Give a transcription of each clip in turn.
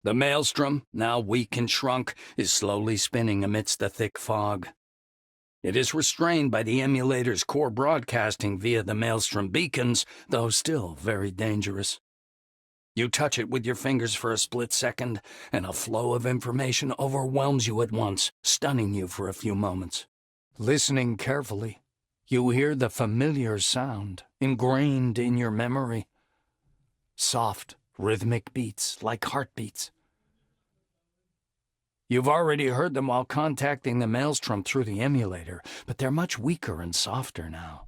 The maelstrom, now weak and shrunk, is slowly spinning amidst the thick fog. It is restrained by the emulator's core broadcasting via the maelstrom beacons, though still very dangerous. You touch it with your fingers for a split second, and a flow of information overwhelms you at once, stunning you for a few moments. Listening carefully, you hear the familiar sound, ingrained in your memory. Soft, rhythmic beats, like heartbeats. You've already heard them while contacting the maelstrom through the emulator, but they're much weaker and softer now.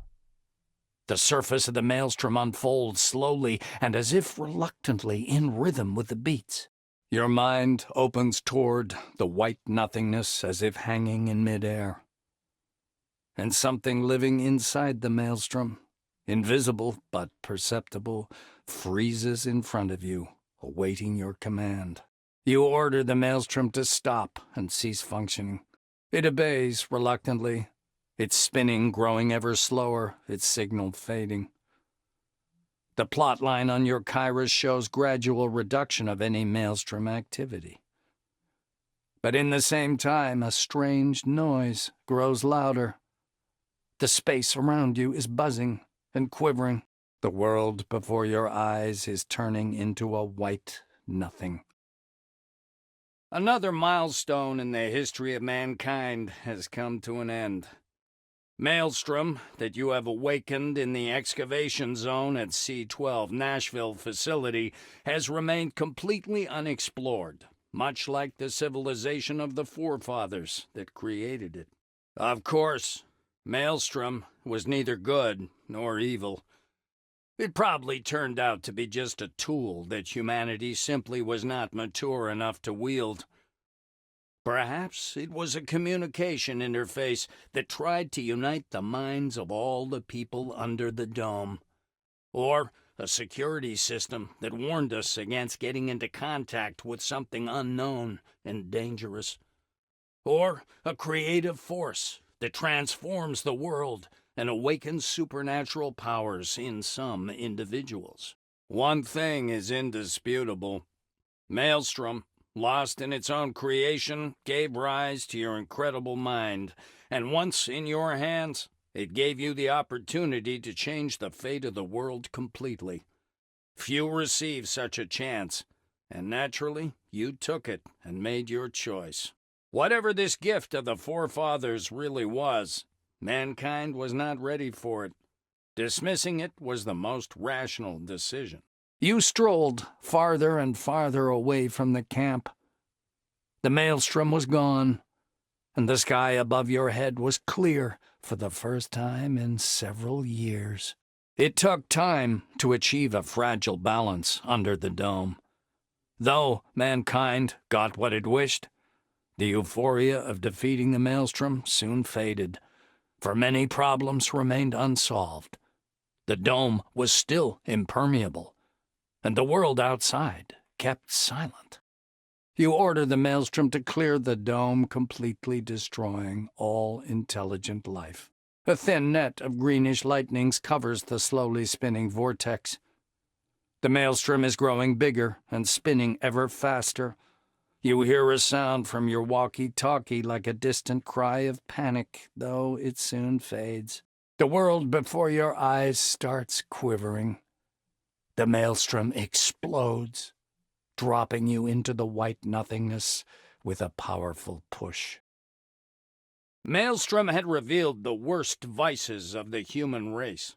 The surface of the maelstrom unfolds slowly and as if reluctantly in rhythm with the beats. Your mind opens toward the white nothingness as if hanging in midair. And something living inside the maelstrom, invisible but perceptible, freezes in front of you, awaiting your command. You order the maelstrom to stop and cease functioning. It obeys reluctantly, its spinning growing ever slower, its signal fading. The plot line on your Kairos shows gradual reduction of any maelstrom activity. But in the same time, a strange noise grows louder. The space around you is buzzing and quivering. The world before your eyes is turning into a white nothing. Another milestone in the history of mankind has come to an end. Maelstrom, that you have awakened in the excavation zone at C-12 Nashville facility, has remained completely unexplored, much like the civilization of the forefathers that created it. Of course, Maelstrom was neither good nor evil. It probably turned out to be just a tool that humanity simply was not mature enough to wield. Perhaps it was a communication interface that tried to unite the minds of all the people under the dome. Or a security system that warned us against getting into contact with something unknown and dangerous. Or a creative force that transforms the world and awakens supernatural powers in some individuals. One thing is indisputable. Maelstrom, lost in its own creation, gave rise to your incredible mind, and once in your hands, it gave you the opportunity to change the fate of the world completely. Few receive such a chance, and naturally, you took it and made your choice. Whatever this gift of the forefathers really was, mankind was not ready for it. Dismissing it was the most rational decision. You strolled farther and farther away from the camp. The maelstrom was gone, and the sky above your head was clear for the first time in several years. It took time to achieve a fragile balance under the dome. Though mankind got what it wished, the euphoria of defeating the maelstrom soon faded, for many problems remained unsolved. The dome was still impermeable, and the world outside kept silent. You order the maelstrom to clear the dome, completely destroying all intelligent life. A thin net of greenish lightnings covers the slowly spinning vortex. The maelstrom is growing bigger and spinning ever faster. You hear a sound from your walkie-talkie like a distant cry of panic, though it soon fades. The world before your eyes starts quivering. The maelstrom explodes, dropping you into the white nothingness with a powerful push. Maelstrom had revealed the worst vices of the human race,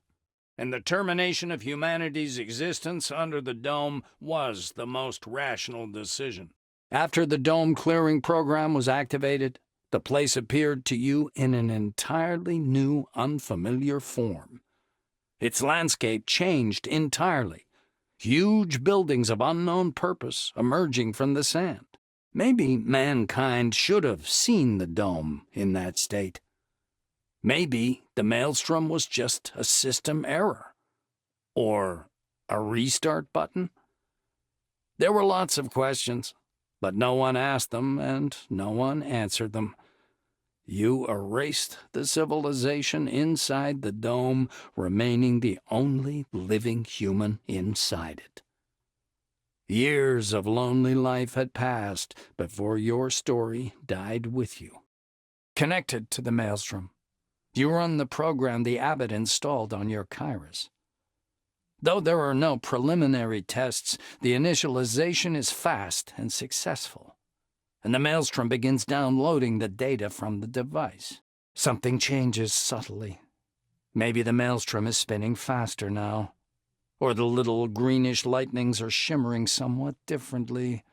and the termination of humanity's existence under the dome was the most rational decision. After the dome clearing program was activated, the place appeared to you in an entirely new, unfamiliar form. Its landscape changed entirely. Huge buildings of unknown purpose emerging from the sand. Maybe mankind should have seen the dome in that state. Maybe the maelstrom was just a system error. Or a restart button? There were lots of questions, but no one asked them and no one answered them. You erased the civilization inside the dome, remaining the only living human inside it. Years of lonely life had passed before your story died with you. Connected to the maelstrom, you run the program the Abbot installed on your Kairos. Though there are no preliminary tests, the initialization is fast and successful, and the maelstrom begins downloading the data from the device. Something changes subtly. Maybe the maelstrom is spinning faster now, or the little greenish lightnings are shimmering somewhat differently.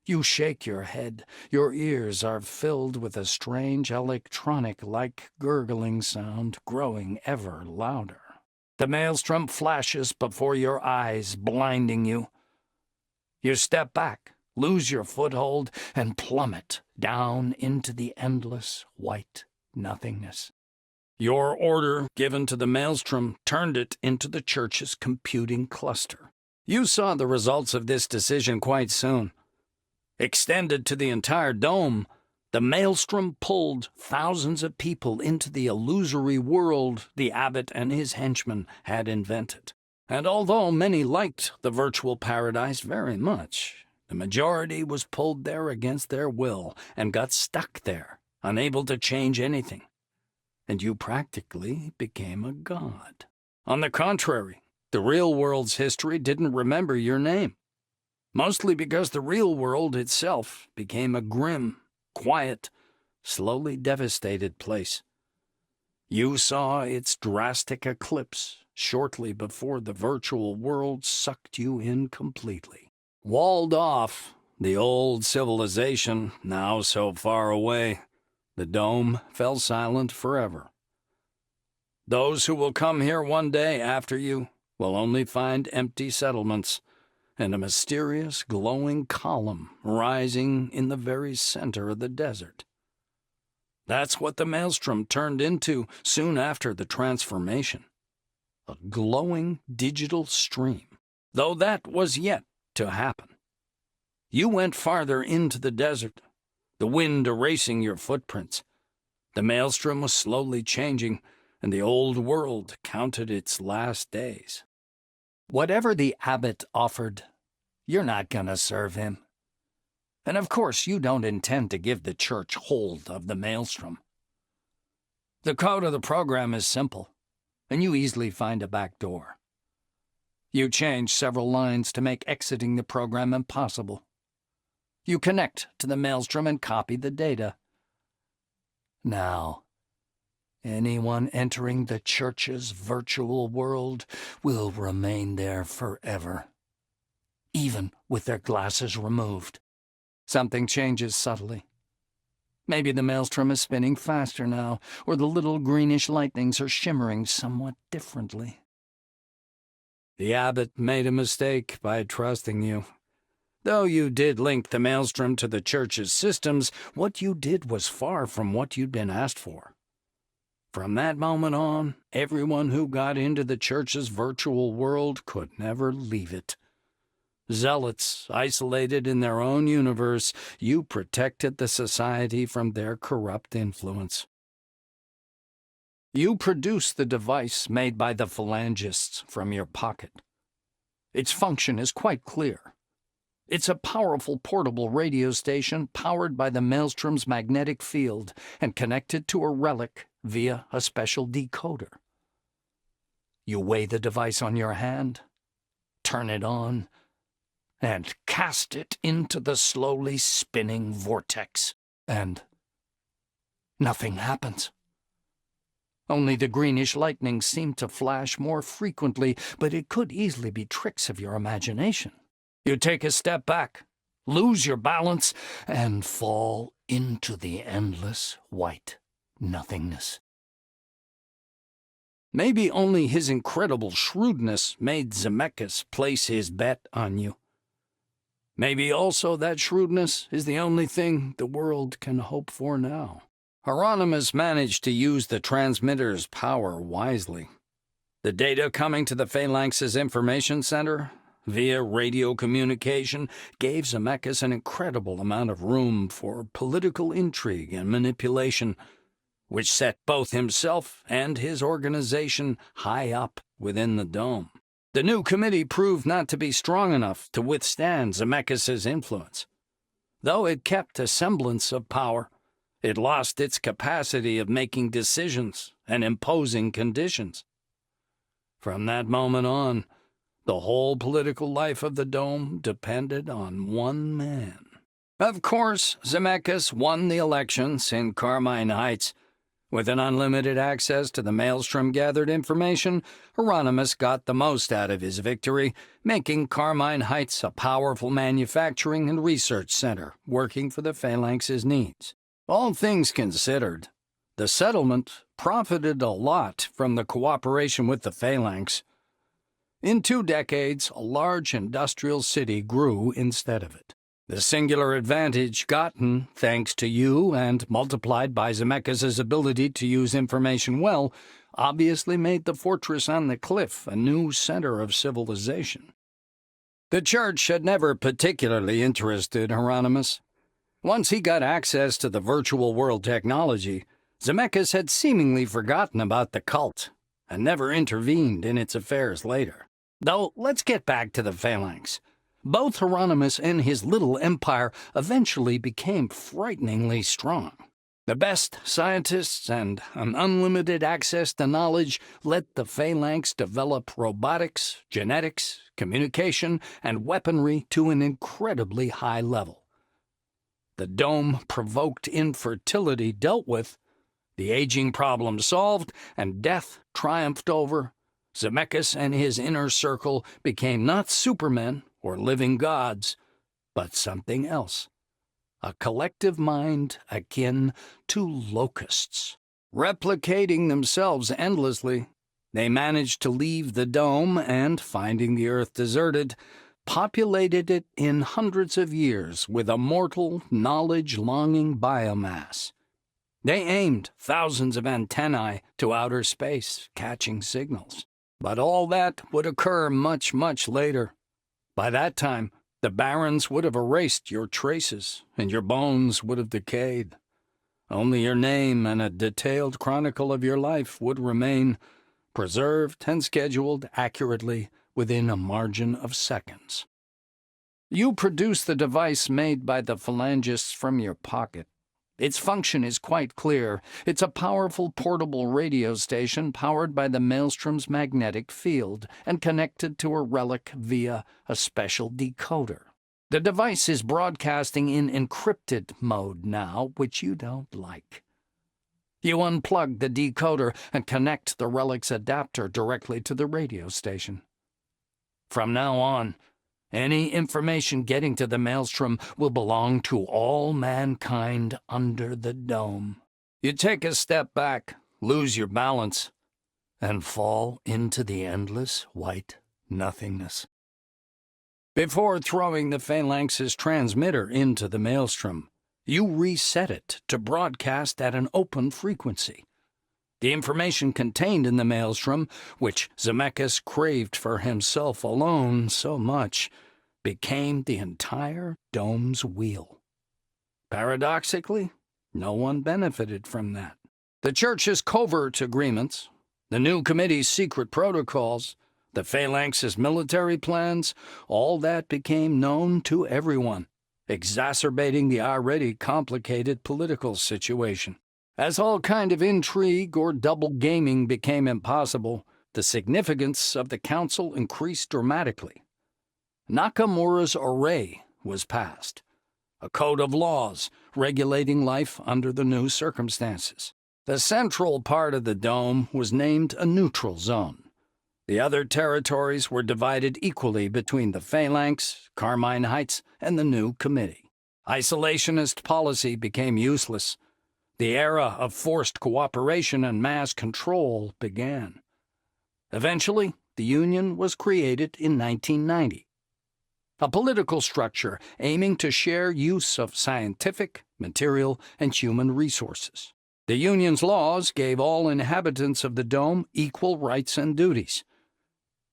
You shake your head. Your ears are filled with a strange electronic-like gurgling sound growing ever louder. The maelstrom flashes before your eyes, blinding you. You step back, lose your foothold, and plummet down into the endless white nothingness. Your order given to the maelstrom turned it into the church's computing cluster. You saw the results of this decision quite soon. Extended to the entire dome, the maelstrom pulled thousands of people into the illusory world the Abbot and his henchmen had invented. And although many liked the virtual paradise very much, the majority was pulled there against their will and got stuck there, unable to change anything. And you practically became a god. On the contrary, the real world's history didn't remember your name, mostly because the real world itself became a grim, quiet, slowly devastated place. You saw its drastic eclipse shortly before the virtual world sucked you in completely. Walled off, the old civilization, now so far away, the dome fell silent forever. Those who will come here one day after you will only find empty settlements and a mysterious glowing column rising in the very center of the desert. That's what the maelstrom turned into soon after the transformation. A glowing digital stream, though that was yet to happen. You went farther into the desert, the wind erasing your footprints. The maelstrom was slowly changing, and the old world counted its last days. Whatever the Abbot offered, you're not gonna serve him. And of course you don't intend to give the church hold of the maelstrom. The code of the program is simple, and you easily find a back door. You change several lines to make exiting the program impossible. You connect to the maelstrom and copy the data. Now, anyone entering the church's virtual world will remain there forever, even with their glasses removed. Something changes subtly. Maybe the maelstrom is spinning faster now, or the little greenish lightnings are shimmering somewhat differently. The Abbot made a mistake by trusting you. Though you did link the maelstrom to the church's systems, what you did was far from what you'd been asked for. From that moment on, everyone who got into the church's virtual world could never leave it. Zealots, isolated in their own universe, you protected the society from their corrupt influence. You produced the device made by the phalangists from your pocket. Its function is quite clear. It's a powerful portable radio station powered by the maelstrom's magnetic field and connected to a relic via a special decoder. You weigh the device on your hand, turn it on, and cast it into the slowly spinning vortex. And nothing happens. Only the greenish lightning seemed to flash more frequently, but it could easily be tricks of your imagination. You take a step back, lose your balance, and fall into the endless white nothingness. Maybe only his incredible shrewdness made Zemeckis place his bet on you. Maybe also that shrewdness is the only thing the world can hope for now. Hieronymus managed to use the transmitter's power wisely. The data coming to the Phalanx's information center via radio communication gave Zemeckis an incredible amount of room for political intrigue and manipulation, which set both himself and his organization high up within the dome. The new committee proved not to be strong enough to withstand Zemeckis' influence. Though it kept a semblance of power, it lost its capacity of making decisions and imposing conditions. From that moment on, the whole political life of the Dome depended on one man. Of course, Zemeckis won the elections in Carmine Heights. With an unlimited access to the maelstrom-gathered information, Hieronymus got the most out of his victory, making Carmine Heights a powerful manufacturing and research center working for the phalanx's needs. All things considered, the settlement profited a lot from the cooperation with the phalanx. In 2 decades, a large industrial city grew instead of it. The singular advantage gotten thanks to you and multiplied by Zemeckis' ability to use information well obviously made the fortress on the cliff a new center of civilization. The church had never particularly interested Hieronymus. Once he got access to the virtual world technology, Zemeckis had seemingly forgotten about the cult and never intervened in its affairs later. Though, let's get back to the phalanx. Both Hieronymus and his little empire eventually became frighteningly strong. The best scientists and an unlimited access to knowledge let the phalanx develop robotics, genetics, communication, and weaponry to an incredibly high level. The Dome-provoked infertility dealt with, the aging problem solved, and death triumphed over, Zemeckis and his inner circle became not supermen or living gods, but something else. A collective mind akin to locusts. Replicating themselves endlessly, they managed to leave the Dome and, finding the Earth deserted, populated it in hundreds of years with a mortal, knowledge-longing biomass. They aimed thousands of antennae to outer space, catching signals. But all that would occur much, much later. By that time, the Barons would have erased your traces, and your bones would have decayed. Only your name and a detailed chronicle of your life would remain, preserved and scheduled accurately within a margin of seconds. You produce the device made by the phalangists from your pocket. Its function is quite clear. It's a powerful portable radio station powered by the maelstrom's magnetic field and connected to a relic via a special decoder. The device is broadcasting in encrypted mode now, which you don't like. You unplug the decoder and connect the relic's adapter directly to the radio station. From now on, any information getting to the maelstrom will belong to all mankind under the Dome. You take a step back, lose your balance, and fall into the endless white nothingness. Before throwing the phalanx's transmitter into the maelstrom, you reset it to broadcast at an open frequency. The information contained in the maelstrom, which Zemeckis craved for himself alone so much, became the entire Dome's wheel. Paradoxically, no one benefited from that. The Church's covert agreements, the new committee's secret protocols, the phalanx's military plans, all that became known to everyone, exacerbating the already complicated political situation. As all kind of intrigue or double gaming became impossible, the significance of the council increased dramatically. Nakamura's array was passed, a code of laws regulating life under the new circumstances. The central part of the Dome was named a neutral zone. The other territories were divided equally between the phalanx, Carmine Heights, and the new committee. Isolationist policy became useless. The era of forced cooperation and mass control began. Eventually, the Union was created in 1990. A political structure aiming to share use of scientific, material, and human resources. The Union's laws gave all inhabitants of the Dome equal rights and duties.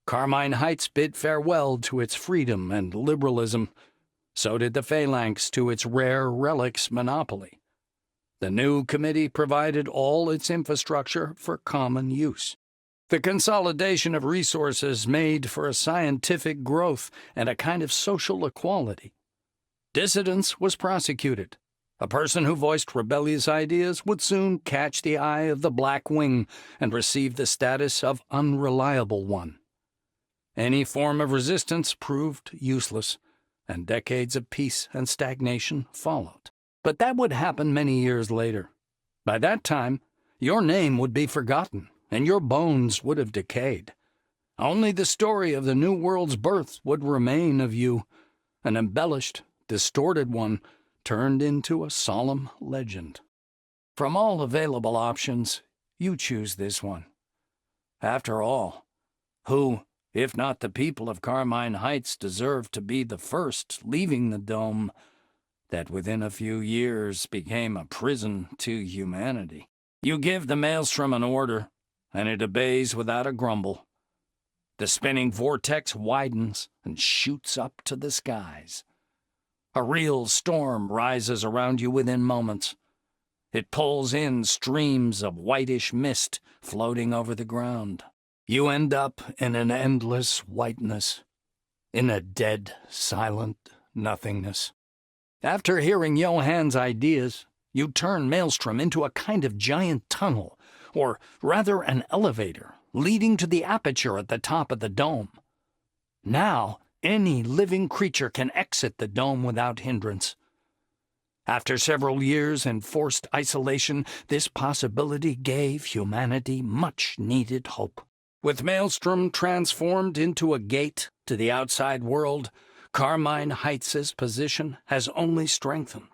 Carmine Heights bid farewell to its freedom and liberalism. So did the phalanx to its rare relics monopoly. The new committee provided all its infrastructure for common use. The consolidation of resources made for a scientific growth and a kind of social equality. Dissidence was prosecuted. A person who voiced rebellious ideas would soon catch the eye of the Black Wing and receive the status of unreliable one. Any form of resistance proved useless, and decades of peace and stagnation followed. But that would happen many years later. By that time, your name would be forgotten, and your bones would have decayed. Only the story of the New World's birth would remain of you, an embellished, distorted one turned into a solemn legend. From all available options, you choose this one. After all, who, if not the people of Carmine Heights, deserve to be the first leaving the dome that within a few years became a prison to humanity? You give the maelstrom an order, and it obeys without a grumble. The spinning vortex widens and shoots up to the skies. A real storm rises around you within moments. It pulls in streams of whitish mist floating over the ground. You end up in an endless whiteness, in a dead, silent nothingness. After hearing Johann's ideas, you turn Maelstrom into a kind of giant tunnel, or rather an elevator, leading to the aperture at the top of the dome. Now, any living creature can exit the dome without hindrance. After several years in forced isolation, this possibility gave humanity much-needed hope. With Maelstrom transformed into a gate to the outside world, Carmine Heights' position has only strengthened.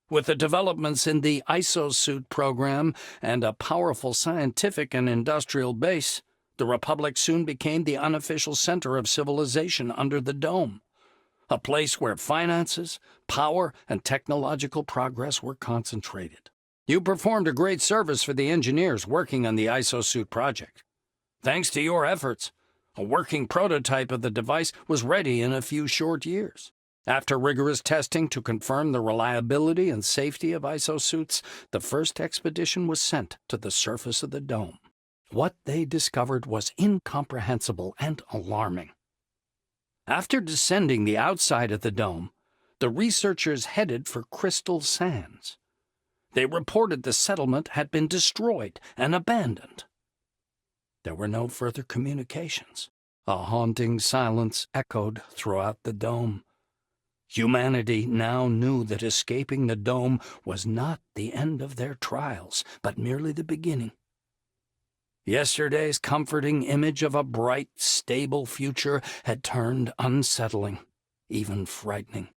With the developments in the ISO-suit program and a powerful scientific and industrial base, the Republic soon became the unofficial center of civilization under the dome, a place where finances, power, and technological progress were concentrated. You performed a great service for the engineers working on the ISO-suit project. Thanks to your efforts, a working prototype of the device was ready in a few short years. After rigorous testing to confirm the reliability and safety of ISO-suits, the first expedition was sent to the surface of the dome. What they discovered was incomprehensible and alarming. After descending the outside of the dome, the researchers headed for crystal sands. They reported the settlement had been destroyed and abandoned. There were no further communications. A haunting silence echoed throughout the dome. Humanity now knew that escaping the dome was not the end of their trials, but merely the beginning. Yesterday's comforting image of a bright, stable future had turned unsettling, even frightening.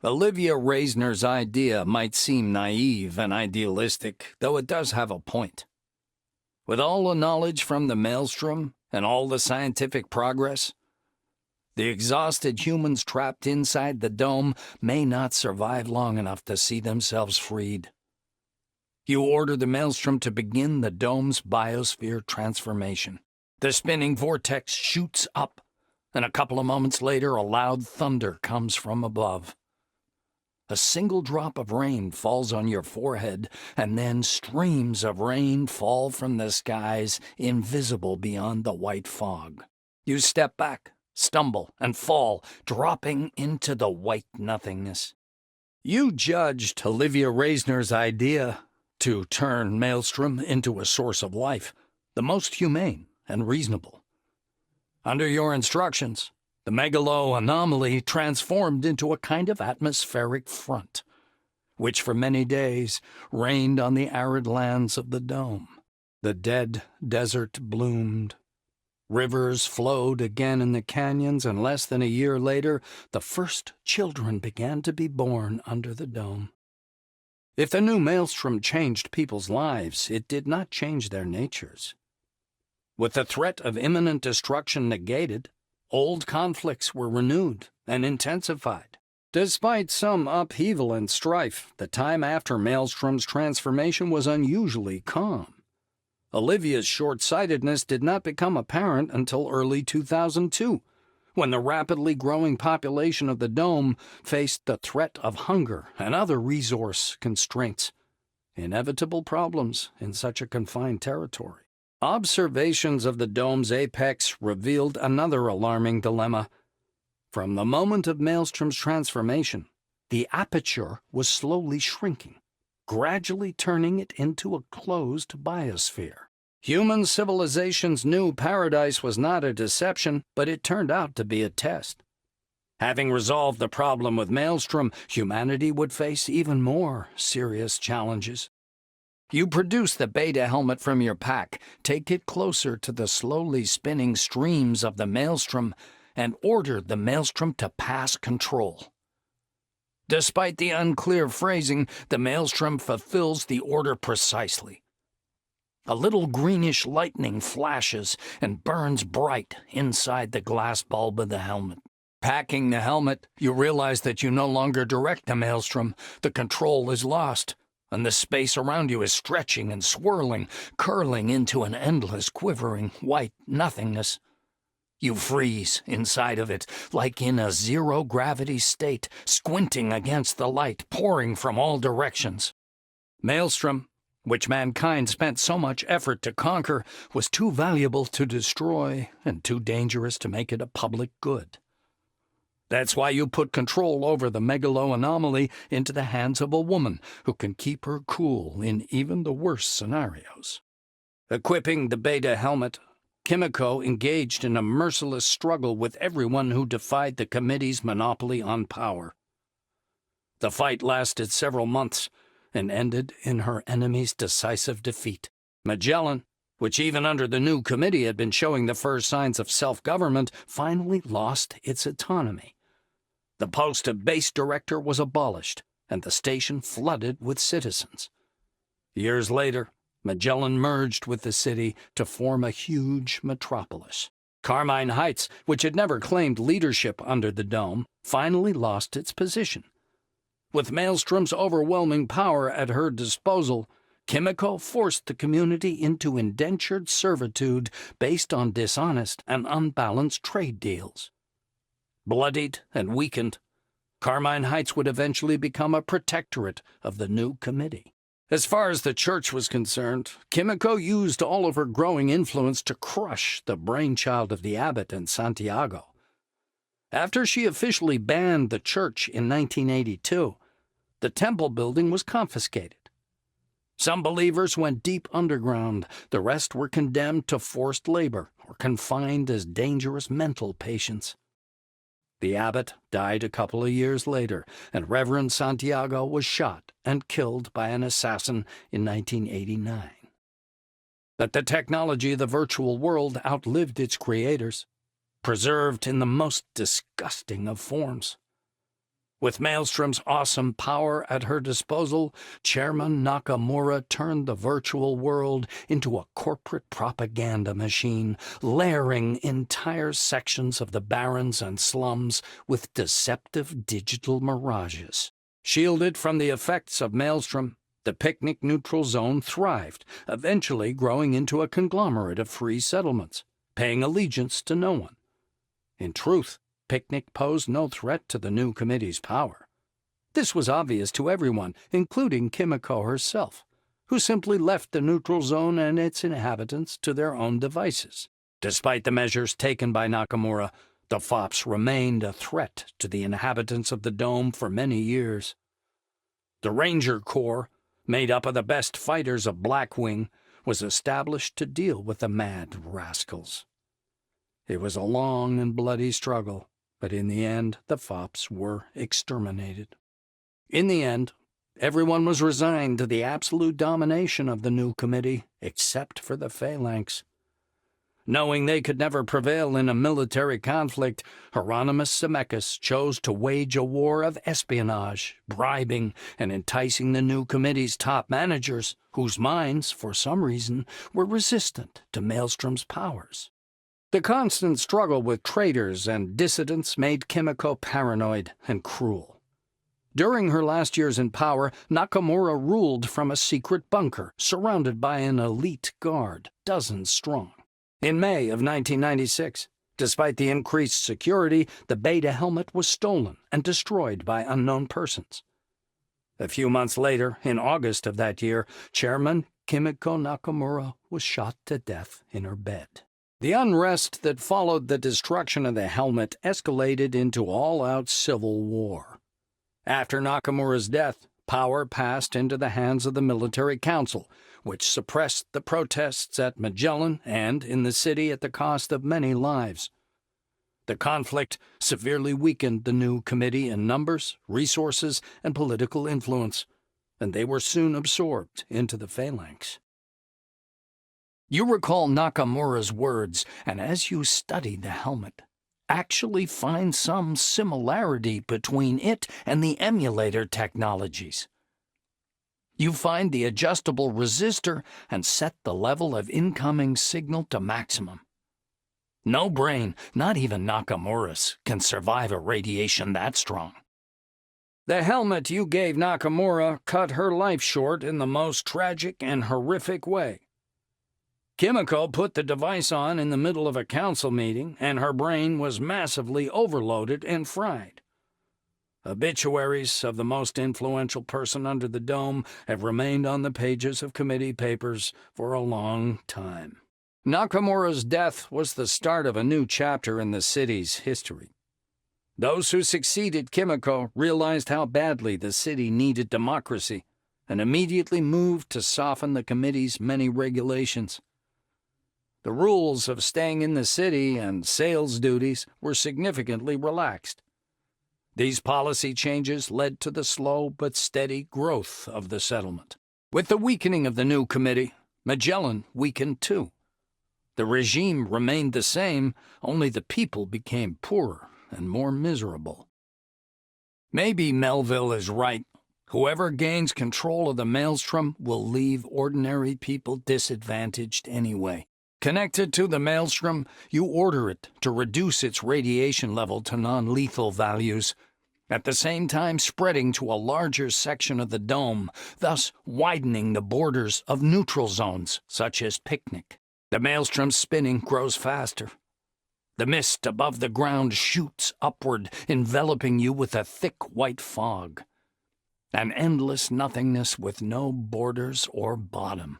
Olivia Reisner's idea might seem naive and idealistic, though it does have a point. With all the knowledge from the maelstrom and all the scientific progress, the exhausted humans trapped inside the dome may not survive long enough to see themselves freed. You order the maelstrom to begin the dome's biosphere transformation. The spinning vortex shoots up, and a couple of moments later a loud thunder comes from above. A single drop of rain falls on your forehead, and then streams of rain fall from the skies, invisible beyond the white fog. You step back, stumble, and fall, dropping into the white nothingness. You judged Olivia Reisner's idea to turn Maelstrom into a source of life, the most humane and reasonable. Under your instructions, the megalo anomaly transformed into a kind of atmospheric front, which for many days rained on the arid lands of the dome. The dead desert bloomed. Rivers flowed again in the canyons, and less than a year later, the first children began to be born under the dome. If the new maelstrom changed people's lives, it did not change their natures. With the threat of imminent destruction negated, old conflicts were renewed and intensified. Despite some upheaval and strife, the time after Maelstrom's transformation was unusually calm. Olivia's short-sightedness did not become apparent until early 2002, when the rapidly growing population of the dome faced the threat of hunger and other resource constraints, inevitable problems in such a confined territory. Observations of the dome's apex revealed another alarming dilemma. From the moment of Maelstrom's transformation, the aperture was slowly shrinking, gradually turning it into a closed biosphere. Human civilization's new paradise was not a deception, but it turned out to be a test. Having resolved the problem with Maelstrom, humanity would face even more serious challenges. You produce the beta helmet from your pack, take it closer to the slowly spinning streams of the Maelstrom, and order the Maelstrom to pass control. Despite the unclear phrasing, the Maelstrom fulfills the order precisely. A little greenish lightning flashes and burns bright inside the glass bulb of the helmet. Packing the helmet, you realize that you no longer direct the Maelstrom. The control is lost, and the space around you is stretching and swirling, curling into an endless, quivering, white nothingness. You freeze inside of it, like in a zero-gravity state, squinting against the light pouring from all directions. Maelstrom, which mankind spent so much effort to conquer, was too valuable to destroy and too dangerous to make it a public good. That's why you put control over the megalo anomaly into the hands of a woman who can keep her cool in even the worst scenarios. Equipping the beta helmet, Kimiko engaged in a merciless struggle with everyone who defied the committee's monopoly on power. The fight lasted several months and ended in her enemy's decisive defeat. Magellan, which even under the new committee had been showing the first signs of self-government, finally lost its autonomy. The post of base director was abolished, and the station flooded with citizens. Years later, Magellan merged with the city to form a huge metropolis. Carmine Heights, which had never claimed leadership under the dome, finally lost its position. With Maelstrom's overwhelming power at her disposal, Kimiko forced the community into indentured servitude based on dishonest and unbalanced trade deals. Bloodied and weakened, Carmine Heights would eventually become a protectorate of the new committee. As far as the church was concerned, Kimiko used all of her growing influence to crush the brainchild of the abbot in Santiago. After she officially banned the church in 1982, the temple building was confiscated. Some believers went deep underground, the rest were condemned to forced labor or confined as dangerous mental patients. The abbot died a couple of years later, and Reverend Santiago was shot and killed by an assassin in 1989. But the technology of the virtual world outlived its creators, preserved in the most disgusting of forms. With Maelstrom's awesome power at her disposal, Chairman Nakamura turned the virtual world into a corporate propaganda machine, layering entire sections of the barrens and slums with deceptive digital mirages. Shielded from the effects of Maelstrom, the picnic-neutral zone thrived, eventually growing into a conglomerate of free settlements, paying allegiance to no one. In truth, Picnic posed no threat to the new committee's power. This was obvious to everyone, including Kimiko herself, who simply left the neutral zone and its inhabitants to their own devices. Despite the measures taken by Nakamura, the fops remained a threat to the inhabitants of the dome for many years. The Ranger Corps, made up of the best fighters of Blackwing, was established to deal with the mad rascals. It was a long and bloody struggle, but in the end, the fops were exterminated. In the end, everyone was resigned to the absolute domination of the new committee, except for the phalanx. Knowing they could never prevail in a military conflict, Hieronymus Zemeckis chose to wage a war of espionage, bribing and enticing the new committee's top managers, whose minds, for some reason, were resistant to Maelstrom's powers. The constant struggle with traitors and dissidents made Kimiko paranoid and cruel. During her last years in power, Nakamura ruled from a secret bunker, surrounded by an elite guard, dozens strong. In May of 1996, despite the increased security, the beta helmet was stolen and destroyed by unknown persons. A few months later, in August of that year, Chairman Kimiko Nakamura was shot to death in her bed. The unrest that followed the destruction of the helmet escalated into all-out civil war. After Nakamura's death, power passed into the hands of the military council, which suppressed the protests at Magellan and in the city at the cost of many lives. The conflict severely weakened the new committee in numbers, resources, and political influence, and they were soon absorbed into the phalanx. You recall Nakamura's words, and as you study the helmet, actually find some similarity between it and the emulator technologies. You find the adjustable resistor and set the level of incoming signal to maximum. No brain, not even Nakamura's, can survive a radiation that strong. The helmet you gave Nakamura cut her life short in the most tragic and horrific way. Kimiko put the device on in the middle of a council meeting, and her brain was massively overloaded and fried. Obituaries of the most influential person under the dome have remained on the pages of committee papers for a long time. Nakamura's death was the start of a new chapter in the city's history. Those who succeeded Kimiko realized how badly the city needed democracy and immediately moved to soften the committee's many regulations. The rules of staying in the city and sales duties were significantly relaxed. These policy changes led to the slow but steady growth of the settlement. With the weakening of the new committee, Magellan weakened too. The regime remained the same, only the people became poorer and more miserable. Maybe Melville is right. Whoever gains control of the maelstrom will leave ordinary people disadvantaged anyway. Connected to the maelstrom, you order it to reduce its radiation level to non-lethal values, at the same time spreading to a larger section of the dome, thus widening the borders of neutral zones, such as picnic. The maelstrom's spinning grows faster. The mist above the ground shoots upward, enveloping you with a thick white fog. An endless nothingness with no borders or bottom.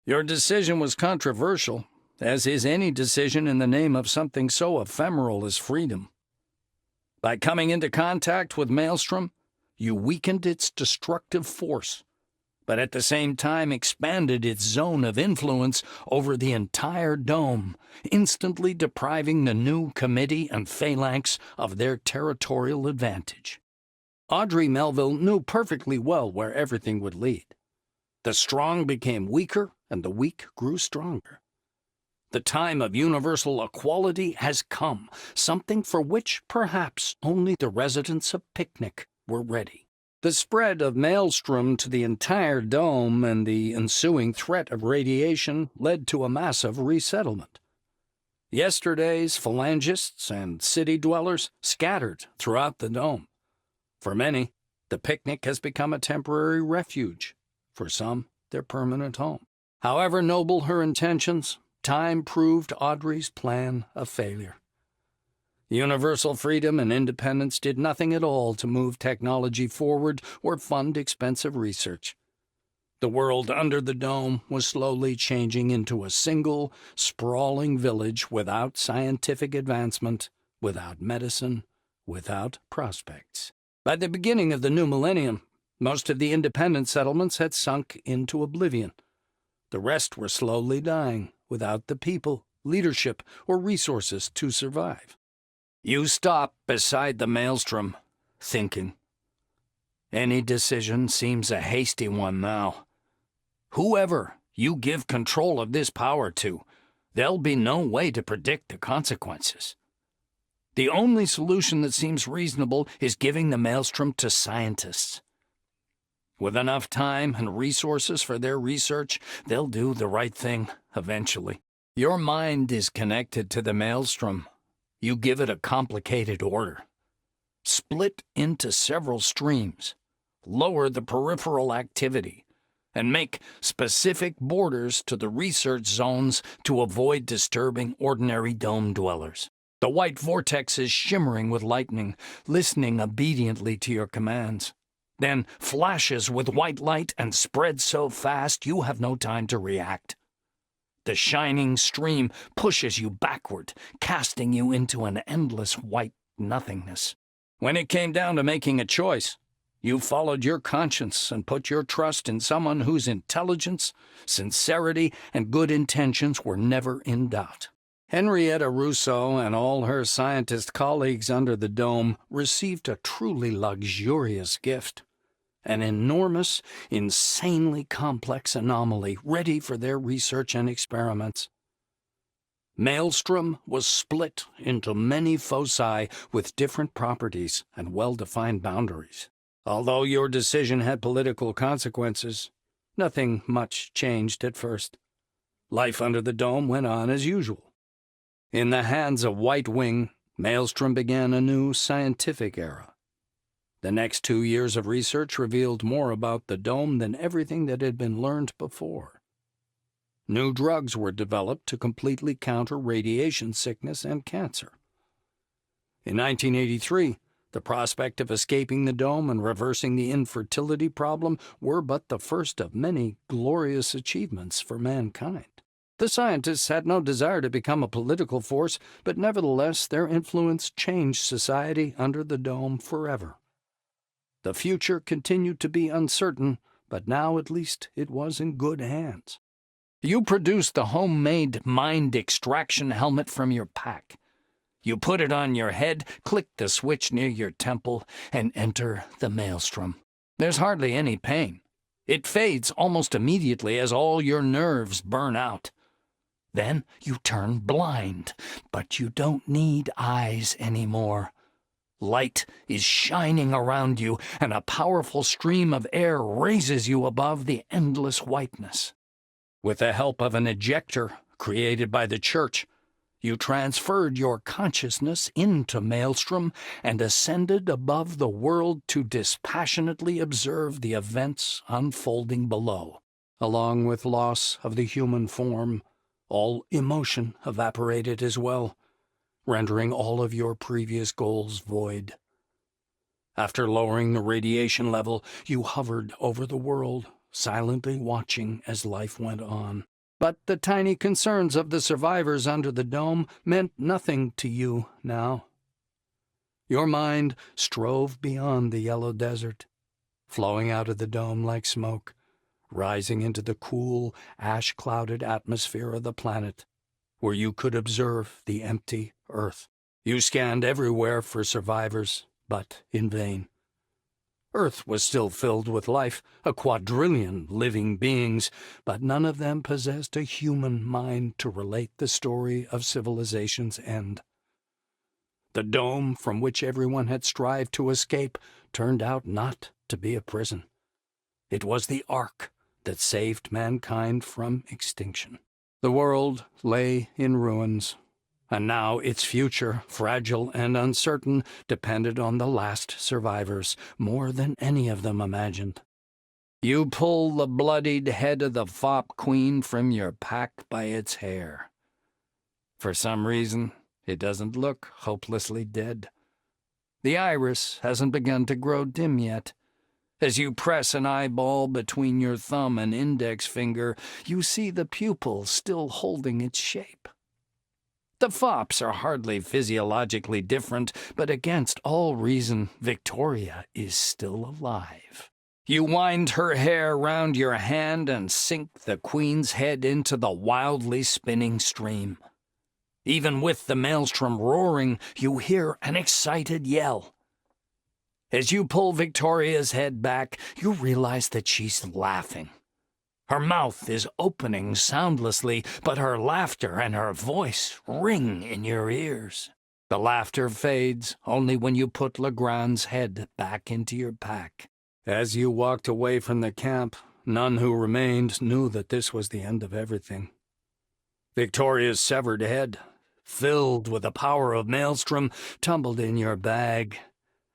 Your decision was controversial, as is any decision in the name of something so ephemeral as freedom. By coming into contact with Maelstrom, you weakened its destructive force, but at the same time expanded its zone of influence over the entire dome, instantly depriving the new committee and phalanx of their territorial advantage. Audrey Melville knew perfectly well where everything would lead. The strong became weaker, and the weak grew stronger. The time of universal equality has come, something for which perhaps only the residents of Picnic were ready. The spread of maelstrom to the entire dome and the ensuing threat of radiation led to a massive resettlement. Yesterday's phalangists and city dwellers scattered throughout the dome. For many, the Picnic has become a temporary refuge. For some, their permanent home. However noble her intentions, time proved Audrey's plan a failure. Universal freedom and independence did nothing at all to move technology forward or fund expensive research. The world under the dome was slowly changing into a single, sprawling village without scientific advancement, without medicine, without prospects. By the beginning of the new millennium, most of the independent settlements had sunk into oblivion. The rest were slowly dying, without the people, leadership, or resources to survive. You stop beside the maelstrom, thinking. Any decision seems a hasty one now. Whoever you give control of this power to, there'll be no way to predict the consequences. The only solution that seems reasonable is giving the maelstrom to scientists. With enough time and resources for their research, they'll do the right thing eventually. Your mind is connected to the maelstrom. You give it a complicated order. Split into several streams, lower the peripheral activity, and make specific borders to the research zones to avoid disturbing ordinary dome dwellers. The white vortex is shimmering with lightning, listening obediently to your commands. then flashes with white light and spreads so fast you have no time to react. The shining stream pushes you backward, casting you into an endless white nothingness. When it came down to making a choice, you followed your conscience and put your trust in someone whose intelligence, sincerity, and good intentions were never in doubt. Henrietta Russo and all her scientist colleagues under the dome received a truly luxurious gift. An enormous, insanely complex anomaly ready for their research and experiments. Maelstrom was split into many foci with different properties and well-defined boundaries. Although your decision had political consequences, nothing much changed at first. Life under the dome went on as usual. In the hands of White Wing, Maelstrom began a new scientific era. The next 2 years of research revealed more about the dome than everything that had been learned before. New drugs were developed to completely counter radiation sickness and cancer. In 1983, the prospect of escaping the dome and reversing the infertility problem were but the first of many glorious achievements for mankind. The scientists had no desire to become a political force, but nevertheless their influence changed society under the dome forever. The future continued to be uncertain, but now at least it was in good hands. You produced the homemade mind extraction helmet from your pack. You put it on your head, click the switch near your temple, and enter the maelstrom. There's hardly any pain. It fades almost immediately as all your nerves burn out. Then you turn blind, but you don't need eyes anymore. Light is shining around you, and a powerful stream of air raises you above the endless whiteness. With the help of an ejector created by the church, you transferred your consciousness into Maelstrom and ascended above the world to dispassionately observe the events unfolding below. Along with loss of the human form, all emotion evaporated as well, rendering all of your previous goals void. After lowering the radiation level, you hovered over the world, silently watching as life went on. But the tiny concerns of the survivors under the dome meant nothing to you now. Your mind strove beyond the yellow desert, flowing out of the dome like smoke, rising into the cool, ash-clouded atmosphere of the planet, where you could observe the empty Earth. You scanned everywhere for survivors, but in vain. Earth was still filled with life, a quadrillion living beings, but none of them possessed a human mind to relate the story of civilization's end. The dome from which everyone had strived to escape turned out not to be a prison. It was the ark that saved mankind from extinction. The world lay in ruins, and now its future, fragile and uncertain, depended on the last survivors, more than any of them imagined. You pull the bloodied head of the fop queen from your pack by its hair. For some reason, it doesn't look hopelessly dead. The iris hasn't begun to grow dim yet. As you press an eyeball between your thumb and index finger, you see the pupil still holding its shape. The fops are hardly physiologically different, but against all reason, Victoria is still alive. You wind her hair round your hand and sink the queen's head into the wildly spinning stream. Even with the maelstrom roaring, you hear an excited yell. As you pull Victoria's head back, you realize that she's laughing. Her mouth is opening soundlessly, but her laughter and her voice ring in your ears. The laughter fades only when you put Legrand's head back into your pack. As you walked away from the camp, none who remained knew that this was the end of everything. Victoria's severed head, filled with the power of Maelstrom, tumbled in your bag,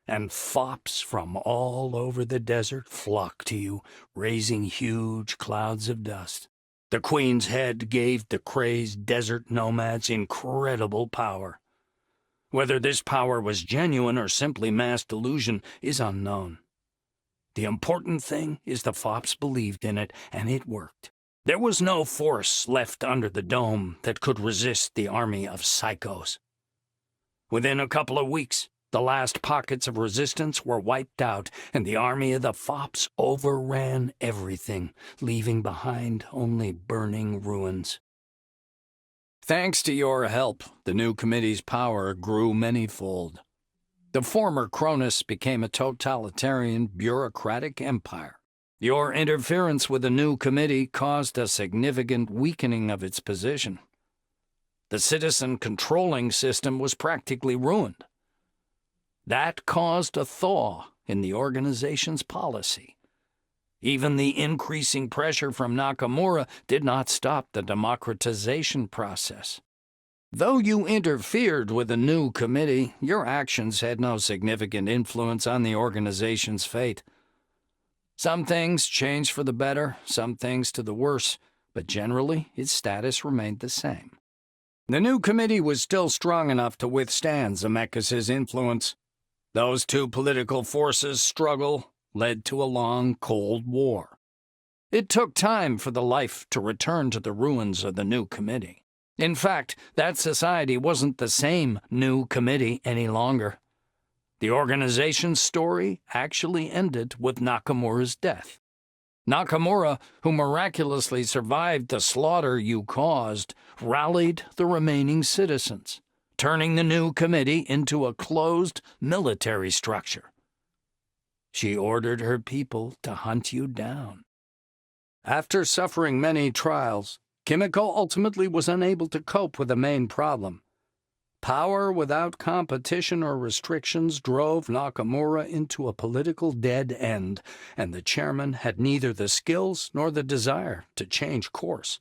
and fops from all over the desert flocked to you, raising huge clouds of dust. The queen's head gave the crazed desert nomads incredible power. Whether this power was genuine or simply mass delusion is unknown. The important thing is the fops believed in it, and it worked. There was no force left under the dome that could resist the army of psychos. Within a couple of weeks, the last pockets of resistance were wiped out, and the army of the fops overran everything, leaving behind only burning ruins. Thanks to your help, the new committee's power grew manyfold. The former Cronus became a totalitarian, bureaucratic empire. Your interference with the new committee caused a significant weakening of its position. The citizen controlling system was practically ruined. That caused a thaw in the organization's policy. Even the increasing pressure from Nakamura did not stop the democratization process. Though you interfered with the new committee, your actions had no significant influence on the organization's fate. Some things changed for the better, some things to the worse, but generally its status remained the same. The new committee was still strong enough to withstand Zemeckis' influence. Those two political forces' struggle led to a long Cold War. It took time for the life to return to the ruins of the new committee. In fact, that society wasn't the same new committee any longer. The organization's story actually ended with Nakamura's death. Nakamura, who miraculously survived the slaughter you caused, rallied the remaining citizens, turning the new committee into a closed military structure. She ordered her people to hunt you down. After suffering many trials, Kimiko ultimately was unable to cope with the main problem. Power without competition or restrictions drove Nakamura into a political dead end, and the chairman had neither the skills nor the desire to change course.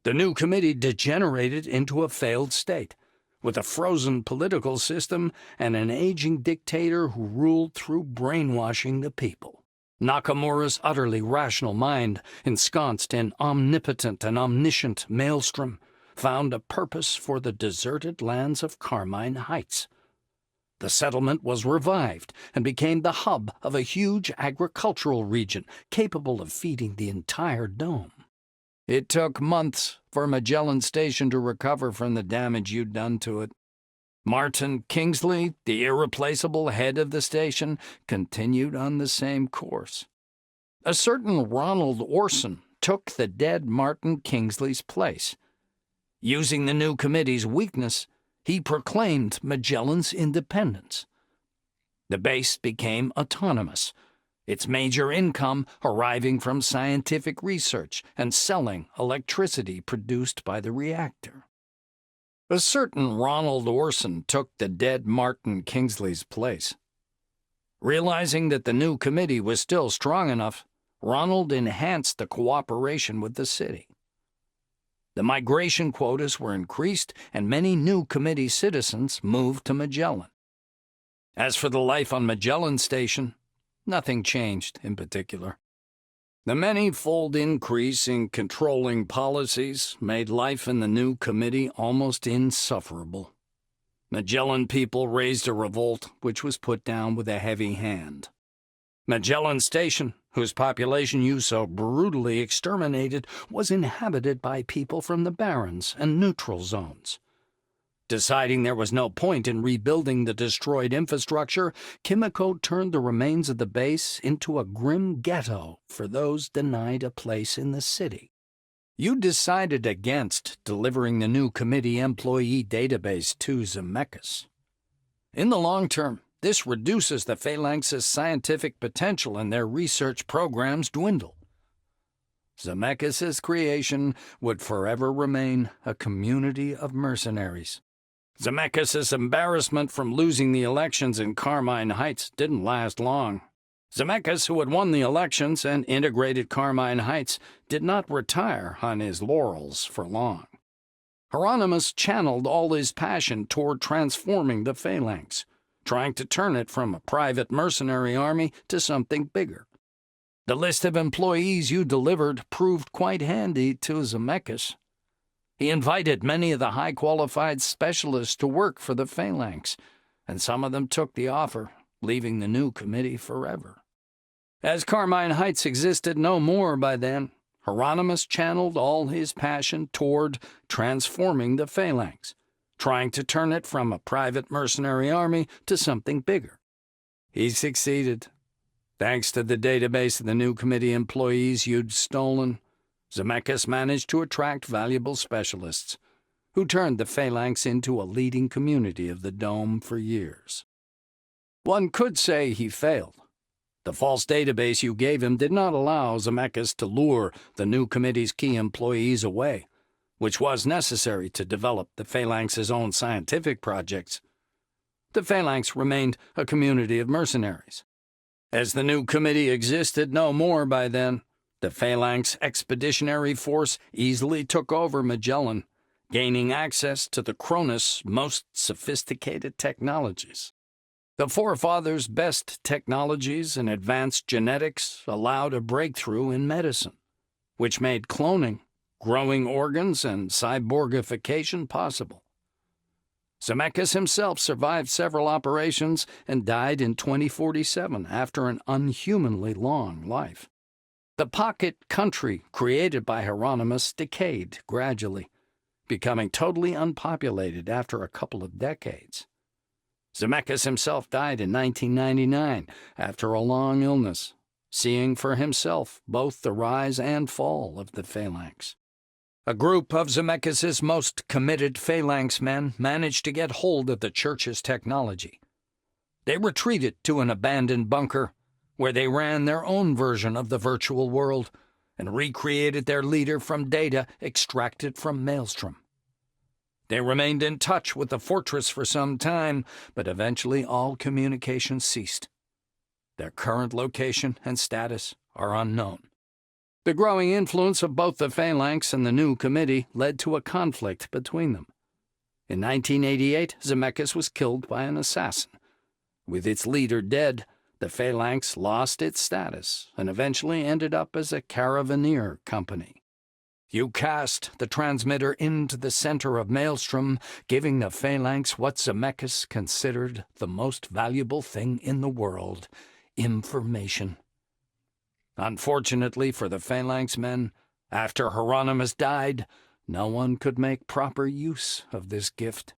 The new committee degenerated into a failed state, with a frozen political system and an aging dictator who ruled through brainwashing the people. Nakamura's utterly rational mind, ensconced in omnipotent and omniscient maelstrom, found a purpose for the deserted lands of Carmine Heights. The settlement was revived and became the hub of a huge agricultural region capable of feeding the entire dome. It took months for Magellan Station to recover from the damage you'd done to it. Martin Kingsley, the irreplaceable head of the station, continued on the same course. A certain Ronald Orson took the dead Martin Kingsley's place. Using the new committee's weakness, he proclaimed Magellan's independence. The base became autonomous, its major income arriving from scientific research and selling electricity produced by the reactor. A certain Ronald Orson took the dead Martin Kingsley's place. Realizing that the new committee was still strong enough, Ronald enhanced the cooperation with the city. The migration quotas were increased, and many new committee citizens moved to Magellan. As for the life on Magellan Station, nothing changed in particular. The many-fold increase in controlling policies made life in the new committee almost insufferable. Magellan people raised a revolt which was put down with a heavy hand. Magellan Station, whose population you so brutally exterminated, was inhabited by people from the Barrens and neutral zones. Deciding there was no point in rebuilding the destroyed infrastructure, Kimiko turned the remains of the base into a grim ghetto for those denied a place in the city. You decided against delivering the new committee employee database to Zemeckis. In the long term, this reduces the phalanx's scientific potential and their research programs dwindle. Zemeckis' creation would forever remain a community of mercenaries. Zemeckis' embarrassment from losing the elections in Carmine Heights didn't last long. Zemeckis, who had won the elections and integrated Carmine Heights, did not retire on his laurels for long. Hieronymus channeled all his passion toward transforming the phalanx, trying to turn it from a private mercenary army to something bigger. The list of employees you delivered proved quite handy to Zemeckis. He invited many of the high-qualified specialists to work for the phalanx, and some of them took the offer, leaving the new committee forever. As Carmine Heights existed no more by then, Hieronymus channeled all his passion toward transforming the phalanx, trying to turn it from a private mercenary army to something bigger. He succeeded. Thanks to the database of the new committee employees you'd stolen, Zemeckis managed to attract valuable specialists, who turned the phalanx into a leading community of the Dome for years. One could say he failed. The false database you gave him did not allow Zemeckis to lure the new committee's key employees away, which was necessary to develop the phalanx's own scientific projects. The phalanx remained a community of mercenaries. As the new committee existed no more by then, the phalanx expeditionary force easily took over Magellan, gaining access to the Cronus' most sophisticated technologies. The forefathers' best technologies and advanced genetics allowed a breakthrough in medicine, which made cloning, growing organs, and cyborgification possible. Zemeckis himself survived several operations and died in 2047 after an unhumanly long life. The pocket country created by Hieronymus decayed gradually, becoming totally unpopulated after a couple of decades. Zemeckis himself died in 1999 after a long illness, seeing for himself both the rise and fall of the phalanx. A group of Zemeckis' most committed phalanx men managed to get hold of the Church's technology. They retreated to an abandoned bunker, where they ran their own version of the virtual world and recreated their leader from data extracted from Maelstrom. They remained in touch with the fortress for some time, but eventually all communication ceased. Their current location and status are unknown. The growing influence of both the phalanx and the new committee led to a conflict between them. In 1988, Zemeckis was killed by an assassin. With its leader dead, the phalanx lost its status and eventually ended up as a caravaneer company. You cast the transmitter into the center of Maelstrom, giving the phalanx what Zemeckis considered the most valuable thing in the world: information. Unfortunately for the phalanx men, after Hieronymus died, no one could make proper use of this gift.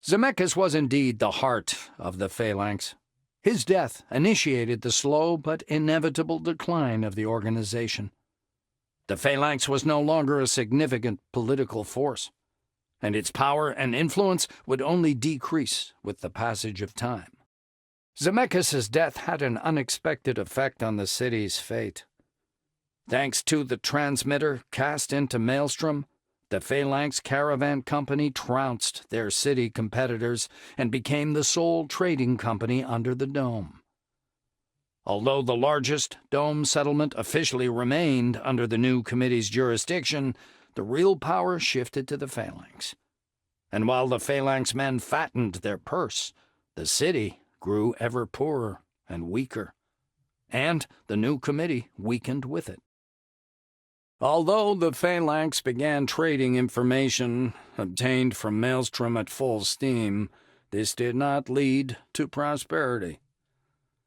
Zemeckis was indeed the heart of the phalanx. His death initiated the slow but inevitable decline of the organization. The phalanx was no longer a significant political force, and its power and influence would only decrease with the passage of time. Zemeckis' death had an unexpected effect on the city's fate. Thanks to the transmitter cast into Maelstrom, the Phalanx Caravan Company trounced their city competitors and became the sole trading company under the Dome. Although the largest Dome settlement officially remained under the new committee's jurisdiction, the real power shifted to the Phalanx. And while the Phalanx men fattened their purse, the city grew ever poorer and weaker, and the new committee weakened with it. Although the Phalanx began trading information obtained from Maelstrom at full steam, this did not lead to prosperity.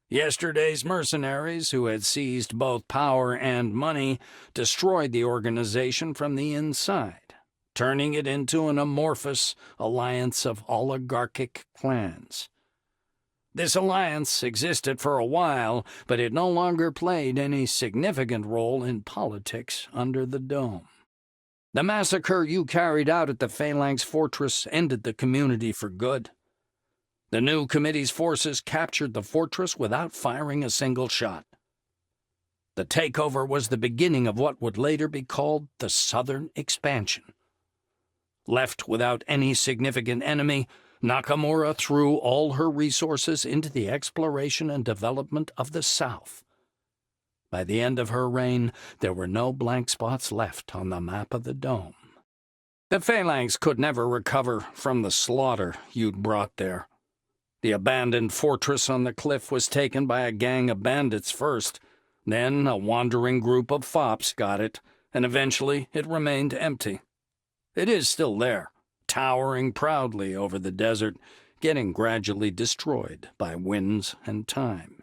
Yesterday's mercenaries, who had seized both power and money, destroyed the organization from the inside, turning it into an amorphous alliance of oligarchic clans. This alliance existed for a while, but it no longer played any significant role in politics under the Dome. The massacre you carried out at the Phalanx Fortress ended the community for good. The new committee's forces captured the fortress without firing a single shot. The takeover was the beginning of what would later be called the Southern Expansion. Left without any significant enemy, Nakamura threw all her resources into the exploration and development of the South. By the end of her reign, there were no blank spots left on the map of the Dome. The Phalanx could never recover from the slaughter you'd brought there. The abandoned fortress on the cliff was taken by a gang of bandits first, then a wandering group of fops got it, and eventually it remained empty. It is still there, towering proudly over the desert, getting gradually destroyed by winds and time.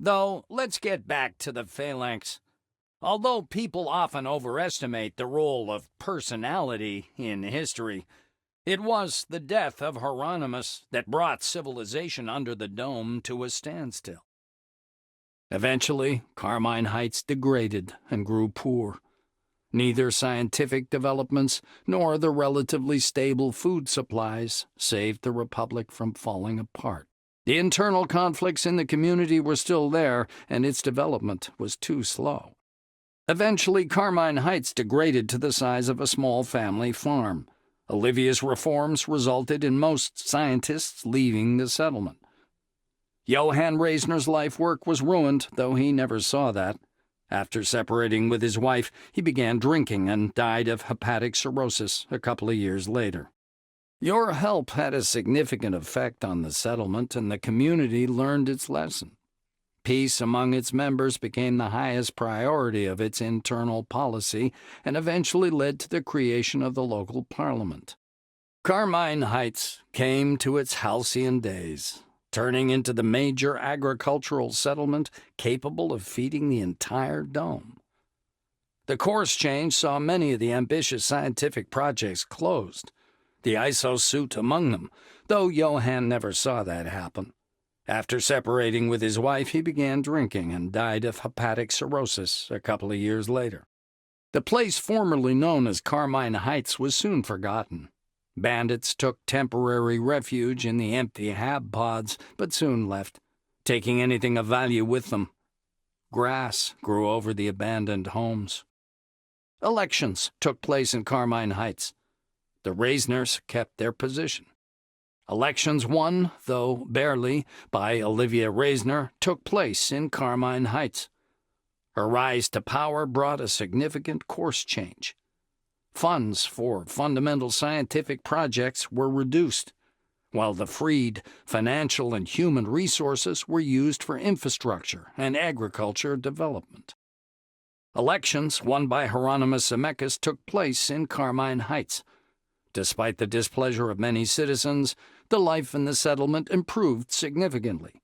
Though, let's get back to the phalanx. Although people often overestimate the role of personality in history, it was the death of Hieronymus that brought civilization under the dome to a standstill. Eventually, Carmine Heights degraded and grew poor. Neither scientific developments nor the relatively stable food supplies saved the Republic from falling apart. The internal conflicts in the community were still there, and its development was too slow. Eventually, Carmine Heights degraded to the size of a small family farm. Olivia's reforms resulted in most scientists leaving the settlement. Johann Reisner's life work was ruined, though he never saw that. After separating with his wife, he began drinking and died of hepatic cirrhosis a couple of years later. Your help had a significant effect on the settlement, and the community learned its lesson. Peace among its members became the highest priority of its internal policy and eventually led to the creation of the local parliament. Carmine Heights came to its halcyon days, turning into the major agricultural settlement capable of feeding the entire dome. The course change saw many of the ambitious scientific projects closed, the ISO suit among them, though Johann never saw that happen. After separating with his wife, he began drinking and died of hepatic cirrhosis a couple of years later. The place formerly known as Carmine Heights was soon forgotten. Bandits took temporary refuge in the empty hab pods, but soon left, taking anything of value with them. Grass grew over the abandoned homes. Elections took place in Carmine Heights. The Reisners kept their position. Elections won, though barely, by Olivia Reisner took place in Carmine Heights. Her rise to power brought a significant course change. Funds for fundamental scientific projects were reduced, while the freed financial and human resources were used for infrastructure and agriculture development. Elections won by Hieronymus Zemeckis took place in Carmine Heights. Despite the displeasure of many citizens, the life in the settlement improved significantly.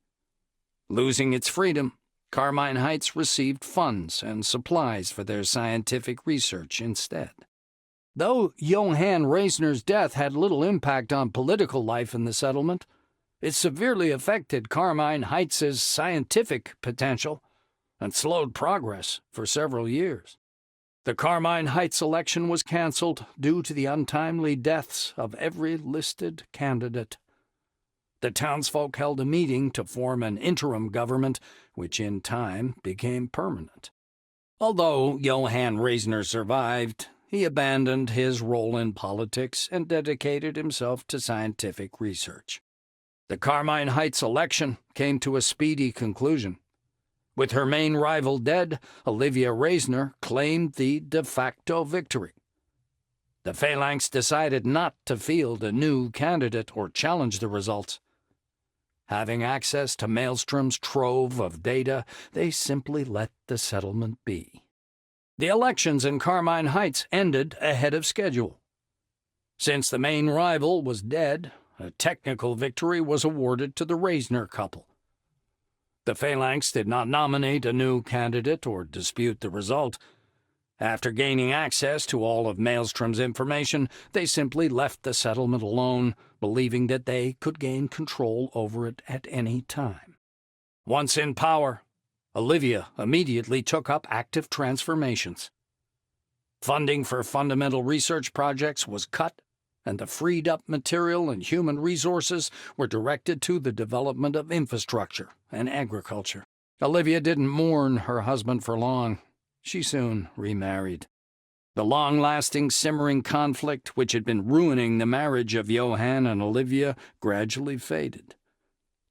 Losing its freedom, Carmine Heights received funds and supplies for their scientific research instead. Though Johann Reisner's death had little impact on political life in the settlement, it severely affected Carmine Heights' scientific potential and slowed progress for several years. The Carmine Heights election was canceled due to the untimely deaths of every listed candidate. The townsfolk held a meeting to form an interim government, which in time became permanent. Although Johann Reisner survived, he abandoned his role in politics and dedicated himself to scientific research. The Carmine Heights election came to a speedy conclusion. With her main rival dead, Olivia Reisner claimed the de facto victory. The phalanx decided not to field a new candidate or challenge the results. Having access to Maelstrom's trove of data, they simply let the settlement be. The elections in Carmine Heights ended ahead of schedule. Since the main rival was dead, a technical victory was awarded to the Reisner couple. The phalanx did not nominate a new candidate or dispute the result. After gaining access to all of Maelstrom's information, they simply left the settlement alone, believing that they could gain control over it at any time. Once in power, Olivia immediately took up active transformations. Funding for fundamental research projects was cut, and the freed-up material and human resources were directed to the development of infrastructure and agriculture. Olivia didn't mourn her husband for long. She soon remarried. The long-lasting, simmering conflict which had been ruining the marriage of Johann and Olivia gradually faded.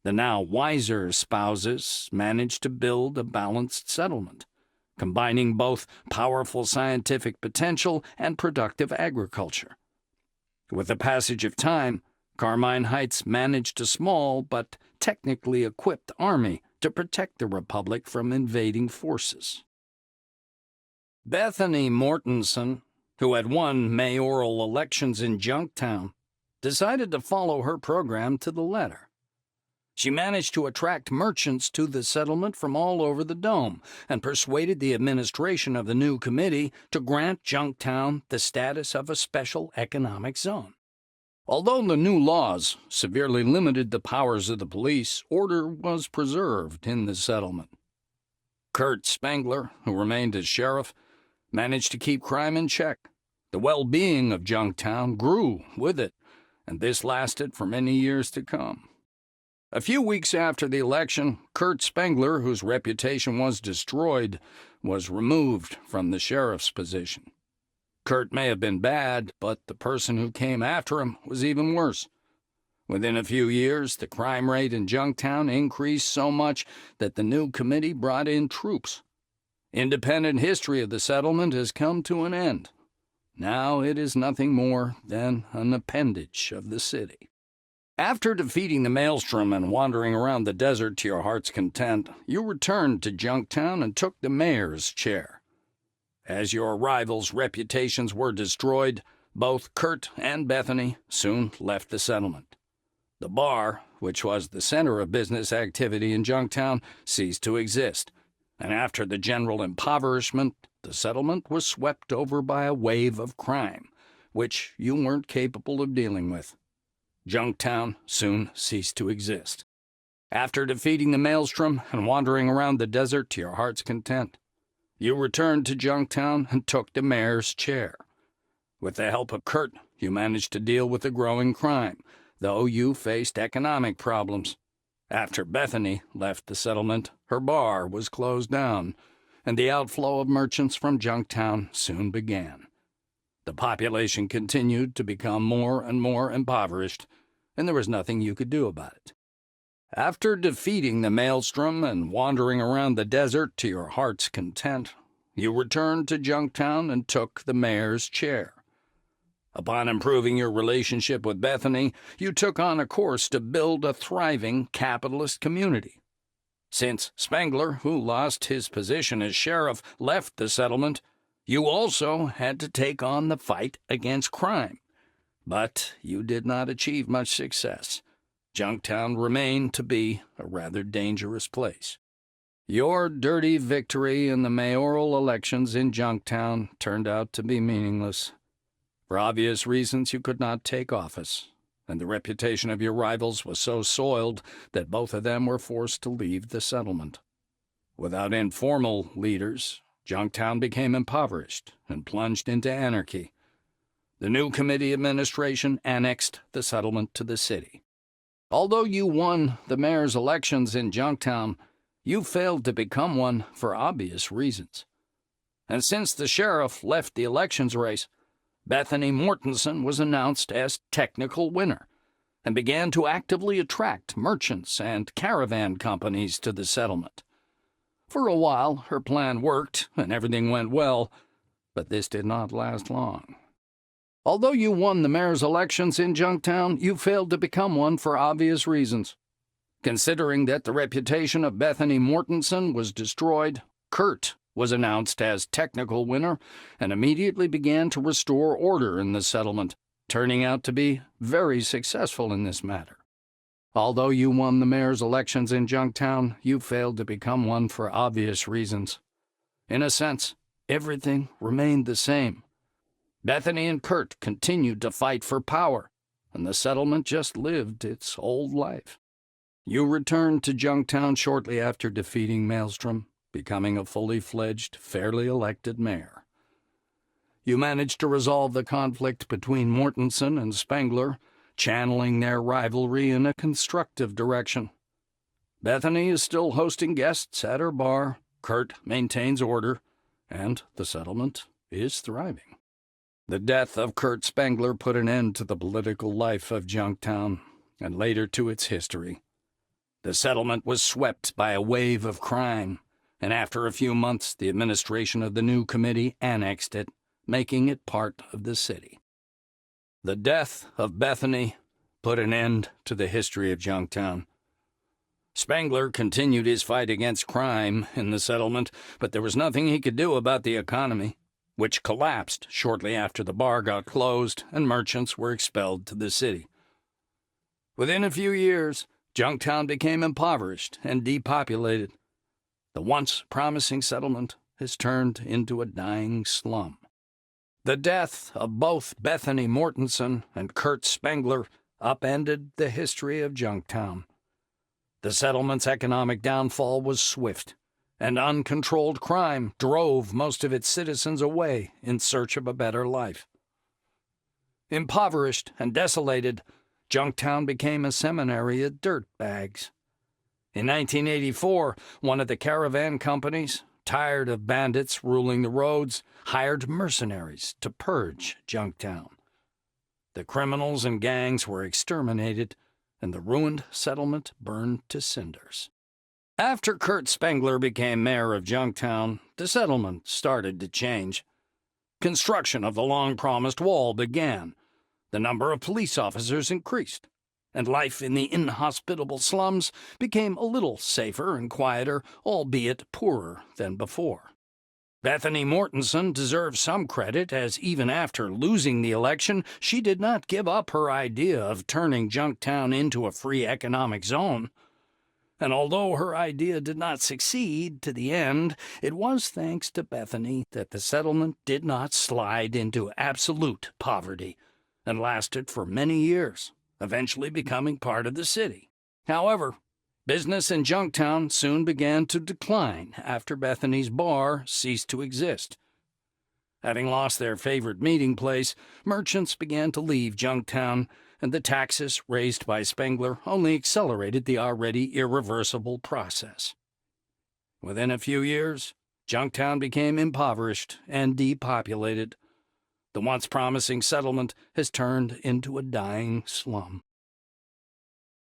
The now wiser spouses managed to build a balanced settlement, combining both powerful scientific potential and productive agriculture. With the passage of time, Carmine Heights managed a small but technically equipped army to protect the Republic from invading forces. Bethany Mortensen, who had won mayoral elections in Junktown, decided to follow her program to the letter. She managed to attract merchants to the settlement from all over the Dome and persuaded the administration of the new committee to grant Junktown the status of a special economic zone. Although the new laws severely limited the powers of the police, order was preserved in the settlement. Kurt Spengler, who remained as sheriff, managed to keep crime in check. The well-being of Junktown grew with it, and this lasted for many years to come. A few weeks after the election, Kurt Spengler, whose reputation was destroyed, was removed from the sheriff's position. Kurt may have been bad, but the person who came after him was even worse. Within a few years, the crime rate in Junktown increased so much that the new committee brought in troops. Independent history of the settlement has come to an end. Now it is nothing more than an appendage of the city. After defeating the Maelstrom and wandering around the desert to your heart's content, you returned to Junktown and took the mayor's chair. As your rivals' reputations were destroyed, both Kurt and Bethany soon left the settlement. The bar, which was the center of business activity in Junktown, ceased to exist, and after the general impoverishment, the settlement was swept over by a wave of crime, which you weren't capable of dealing with. Junktown soon ceased to exist. After defeating the Maelstrom and wandering around the desert to your heart's content, you returned to Junktown and took the mayor's chair. With the help of Kurt, you managed to deal with the growing crime, though you faced economic problems. After Bethany left the settlement, her bar was closed down, and the outflow of merchants from Junktown soon began. The population continued to become more and more impoverished, and there was nothing you could do about it. After defeating the Maelstrom and wandering around the desert to your heart's content, you returned to Junktown and took the mayor's chair. Upon improving your relationship with Bethany, you took on a course to build a thriving capitalist community. Since Spengler, who lost his position as sheriff, left the settlement, you also had to take on the fight against crime. But you did not achieve much success. Junktown remained to be a rather dangerous place. Your dirty victory in the mayoral elections in Junktown turned out to be meaningless. For obvious reasons, you could not take office, and the reputation of your rivals was so soiled that both of them were forced to leave the settlement. Without informal leaders, Junktown became impoverished and plunged into anarchy. The new committee administration annexed the settlement to the city. Although you won the mayor's elections in Junktown, you failed to become one for obvious reasons. And since the sheriff left the elections race, Bethany Mortensen was announced as technical winner and began to actively attract merchants and caravan companies to the settlement. For a while, her plan worked and everything went well, but this did not last long. Although you won the mayor's elections in Junktown, you failed to become one for obvious reasons. Considering that the reputation of Bethany Mortensen was destroyed, Kurt was announced as technical winner and immediately began to restore order in the settlement, turning out to be very successful in this matter. Although you won the mayor's elections in Junktown, you failed to become one for obvious reasons. In a sense, everything remained the same. Bethany and Kurt continued to fight for power, and the settlement just lived its old life. You returned to Junktown shortly after defeating Maelstrom, becoming a fully fledged, fairly elected mayor. You managed to resolve the conflict between Mortensen and Spengler, channeling their rivalry in a constructive direction. Bethany is still hosting guests at her bar, Kurt maintains order, and the settlement is thriving. The death of Kurt Spengler put an end to the political life of Junktown, and later to its history. The settlement was swept by a wave of crime, and after a few months the administration of the new committee annexed it, making it part of the city. The death of Bethany put an end to the history of Junktown. Spengler continued his fight against crime in the settlement, but there was nothing he could do about the economy, which collapsed shortly after the bar got closed and merchants were expelled to the city. Within a few years, Junktown became impoverished and depopulated. The once promising settlement has turned into a dying slum. The death of both Bethany Mortensen and Kurt Spengler upended the history of Junktown. The settlement's economic downfall was swift, and uncontrolled crime drove most of its citizens away in search of a better life. Impoverished and desolated, Junktown became a seminary of dirt bags. In 1984, one of the caravan companies, tired of bandits ruling the roads, hired mercenaries to purge Junktown. The criminals and gangs were exterminated, and the ruined settlement burned to cinders. After Kurt Spengler became mayor of Junktown, the settlement started to change. Construction of the long-promised wall began. The number of police officers increased, and life in the inhospitable slums became a little safer and quieter, albeit poorer than before. Bethany Mortensen deserves some credit, as even after losing the election, she did not give up her idea of turning Junktown into a free economic zone. And although her idea did not succeed to the end, it was thanks to Bethany that the settlement did not slide into absolute poverty and lasted for many years, eventually becoming part of the city. However, business in Junktown soon began to decline after Bethany's bar ceased to exist. Having lost their favorite meeting place, merchants began to leave Junktown, and the taxes raised by Spengler only accelerated the already irreversible process. Within a few years, Junktown became impoverished and depopulated. The once promising settlement has turned into a dying slum.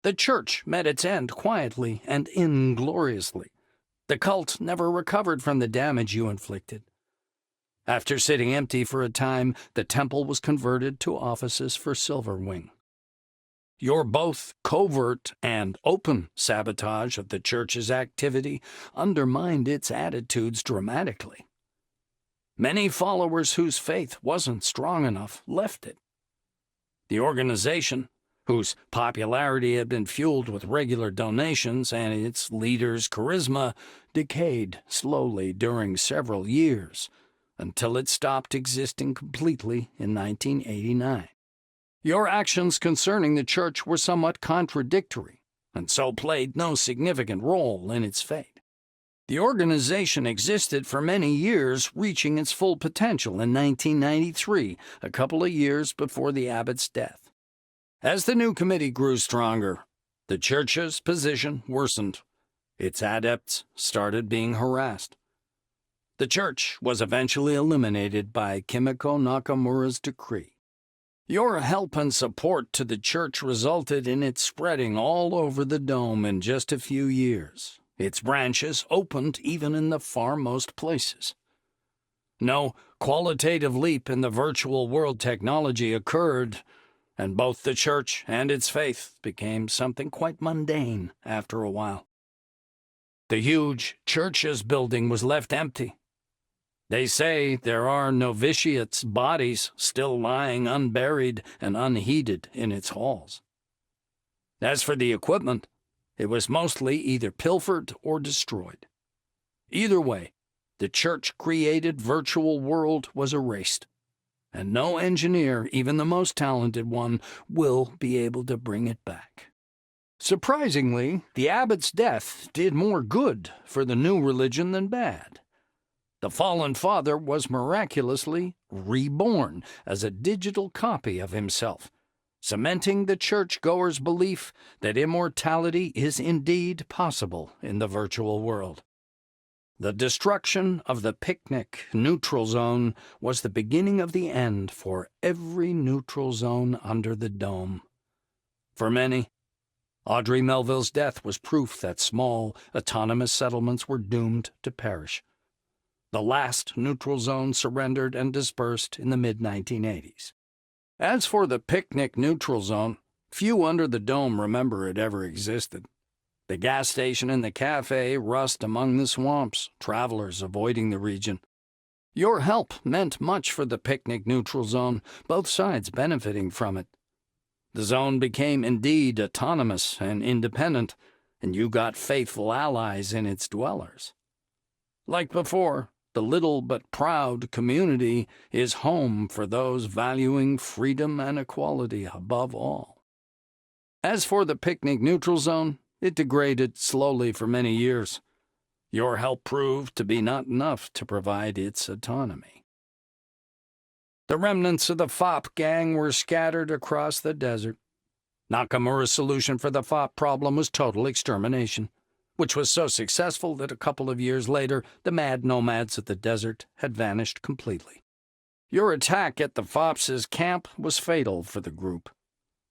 The church met its end quietly and ingloriously. The cult never recovered from the damage you inflicted. After sitting empty for a time, the temple was converted to offices for Silverwing. Your both covert and open sabotage of the church's activity undermined its attitudes dramatically. Many followers whose faith wasn't strong enough left it. The organization, whose popularity had been fueled with regular donations and its leader's charisma, decayed slowly during several years, until it stopped existing completely in 1989. Your actions concerning the church were somewhat contradictory, and so played no significant role in its fate. The organization existed for many years, reaching its full potential in 1993, a couple of years before the abbot's death. As the new committee grew stronger, the church's position worsened. Its adepts started being harassed. The church was eventually eliminated by Kimiko Nakamura's decree. Your help and support to the church resulted in it spreading all over the dome in just a few years. Its branches opened even in the farmost places. No qualitative leap in the virtual world technology occurred, and both the church and its faith became something quite mundane after a while. The huge church's building was left empty. They say there are novitiates' bodies still lying unburied and unheeded in its halls. As for the equipment, it was mostly either pilfered or destroyed. Either way, the church-created virtual world was erased, and no engineer, even the most talented one, will be able to bring it back. Surprisingly, the abbot's death did more good for the new religion than bad. The fallen father was miraculously reborn as a digital copy of himself, cementing the churchgoer's belief that immortality is indeed possible in the virtual world. The destruction of the picnic neutral zone was the beginning of the end for every neutral zone under the dome. For many, Audrey Melville's death was proof that small, autonomous settlements were doomed to perish. The last neutral zone surrendered and dispersed in the mid-1980s. As for the picnic neutral zone, few under the dome remember it ever existed. The gas station and the cafe rust among the swamps, travelers avoiding the region. Your help meant much for the picnic neutral zone, both sides benefiting from it. The zone became indeed autonomous and independent, and you got faithful allies in its dwellers. Like before, the little but proud community is home for those valuing freedom and equality above all. As for the picnic neutral zone, it degraded slowly for many years. Your help proved to be not enough to provide its autonomy. The remnants of the fop gang were scattered across the desert. Nakamura's solution for the fop problem was total extermination, which was so successful that a couple of years later, the mad nomads of the desert had vanished completely. Your attack at the fops' camp was fatal for the group.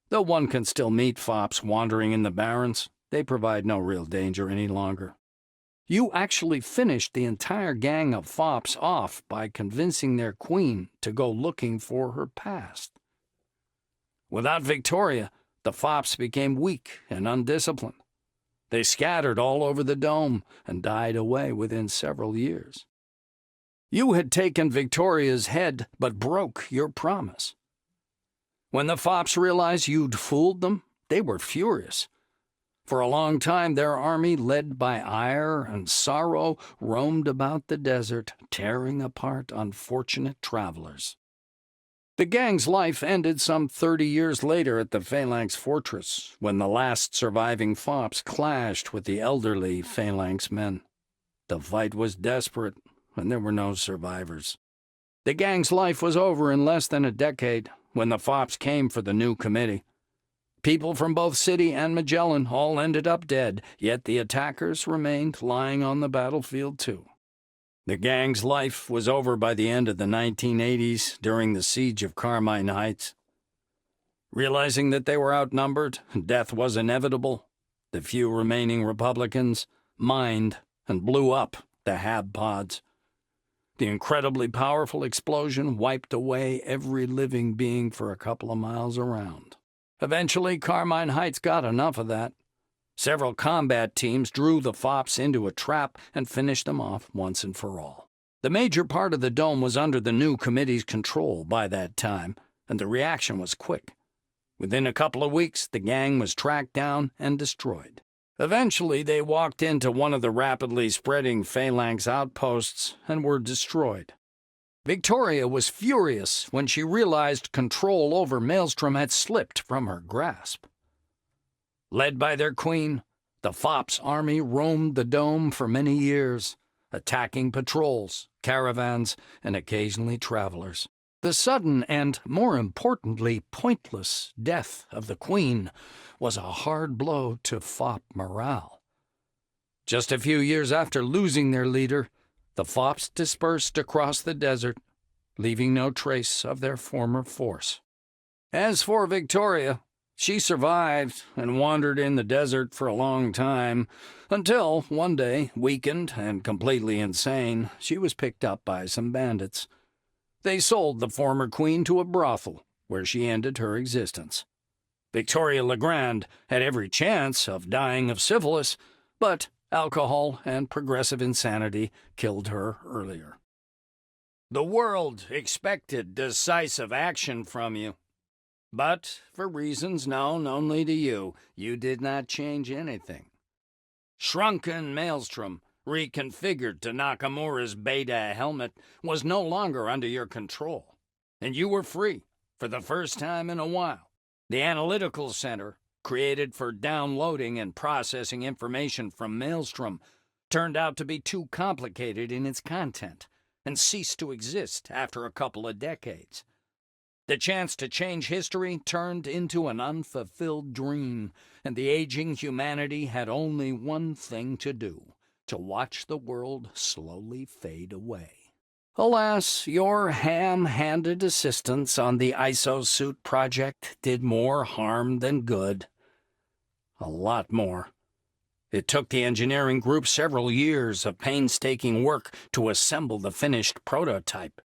Though one can still meet fops wandering in the barrens, they provide no real danger any longer. You actually finished the entire gang of fops off by convincing their queen to go looking for her past. Without Victoria, the fops became weak and undisciplined. They scattered all over the dome and died away within several years. You had taken Victoria's head but broke your promise. When the fops realized you'd fooled them, they were furious. For a long time, their army, led by ire and sorrow, roamed about the desert, tearing apart unfortunate travelers. The gang's life ended some 30 years later at the Phalanx fortress, when the last surviving fops clashed with the elderly Phalanx men. The fight was desperate, and there were no survivors. The gang's life was over in less than a decade, when the fops came for the new committee. People from both City and Magellan all ended up dead, yet the attackers remained lying on the battlefield too. The gang's life was over by the end of the 1980s during the siege of Carmine Heights. Realizing that they were outnumbered and death was inevitable, the few remaining Republicans mined and blew up the Hab pods. The incredibly powerful explosion wiped away every living being for a couple of miles around. Eventually, Carmine Heights got enough of that. Several combat teams drew the fops into a trap and finished them off once and for all. The major part of the dome was under the new committee's control by that time, and the reaction was quick. Within a couple of weeks, the gang was tracked down and destroyed. Eventually, they walked into one of the rapidly spreading phalanx outposts and were destroyed. Victoria was furious when she realized control over Maelstrom had slipped from her grasp. Led by their queen, the fops' army roamed the dome for many years, attacking patrols, caravans, and occasionally travelers. The sudden and, more importantly, pointless death of the queen was a hard blow to fop morale. Just a few years after losing their leader, the fops dispersed across the desert, leaving no trace of their former force. As for Victoria, she survived and wandered in the desert for a long time, until one day, weakened and completely insane, she was picked up by some bandits. They sold the former queen to a brothel, where she ended her existence. Victoria Legrand had every chance of dying of syphilis, but alcohol and progressive insanity killed her earlier. The world expected decisive action from you. But, for reasons known only to you, you did not change anything. Shrunken Maelstrom, reconfigured to Nakamura's Beta helmet, was no longer under your control, and you were free, for the first time in a while. The Analytical Center, created for downloading and processing information from Maelstrom, turned out to be too complicated in its content, and ceased to exist after a couple of decades. The chance to change history turned into an unfulfilled dream, and the aging humanity had only one thing to do: to watch the world slowly fade away. Alas, your ham-handed assistance on the ISO-suit project did more harm than good. A lot more. It took the engineering group several years of painstaking work to assemble the finished prototype.